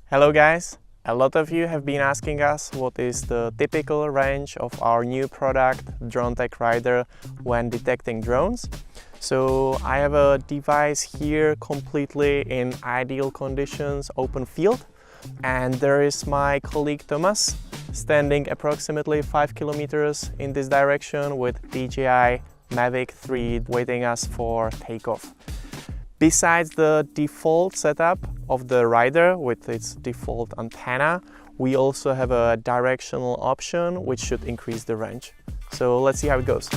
Hello guys! A lot of you have been asking us what is the typical range of our new product Dronetag RIDER when detecting drones. So I have a device here completely in ideal conditions, open field, and there is my colleague Thomas standing approximately 5 kilometers in this direction with DJI Mavic 3 waiting us for takeoff. Besides the default setup of the RIDER with its default antenna, we also have a directional option which should increase the range. So let's see how it goes.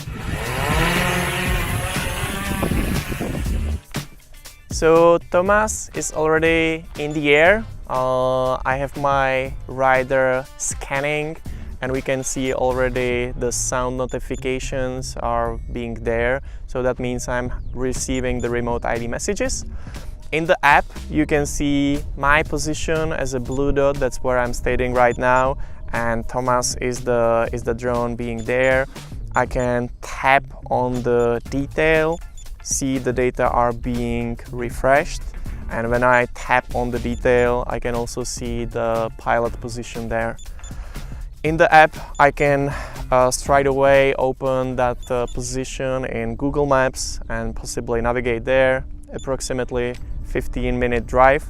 So Thomas is already in the air. I have my RIDER scanning and we can see already the sound notifications are being there. So that means I'm receiving the remote ID messages. In the app, you can see my position as a blue dot. That's where I'm standing right now. And Thomas is the drone being there. I can tap on the detail, see the data are being refreshed. And when I tap on the detail, I can also see the pilot position there. In the app, I can straight away open that position in Google Maps and possibly navigate there, approximately 15-minute drive.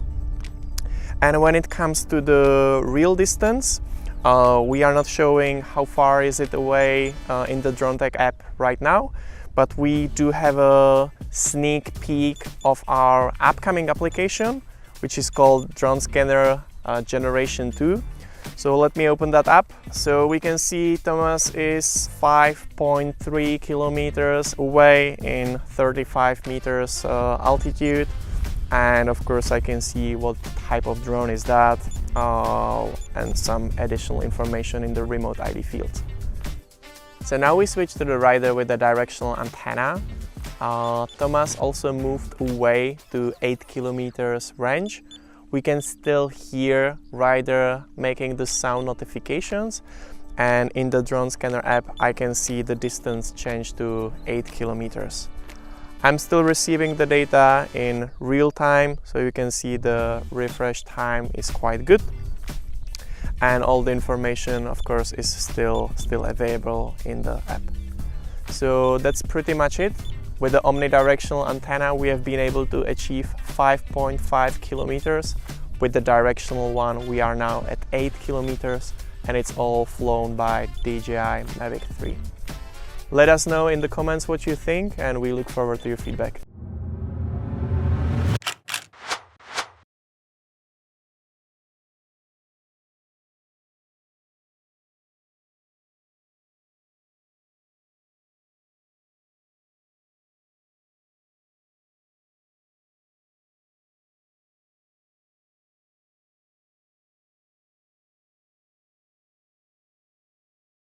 And when it comes to the real distance, we are not showing how far is it away in the Dronetag app right now, but we do have a sneak peek of our upcoming application, which is called Drone Scanner Generation 2. So let me open that up. So we can see Thomas is 5.3 kilometers away in 35 meters altitude. And of course I can see what type of drone is that and some additional information in the remote ID field. So now we switch to the RIDER with the directional antenna. Thomas also moved away to 8 kilometers range. We can still hear RIDER making the sound notifications, and in the drone scanner app I can see the distance change to 8 kilometers. I'm still receiving the data in real time, so you can see the refresh time is quite good. And all the information, of course, is still available in the app. So that's pretty much it. With the omnidirectional antenna, we have been able to achieve 5.5 kilometers. With the directional one, we are now at 8 kilometers, and it's all flown by DJI Mavic 3. Let us know in the comments what you think, and we look forward to your feedback.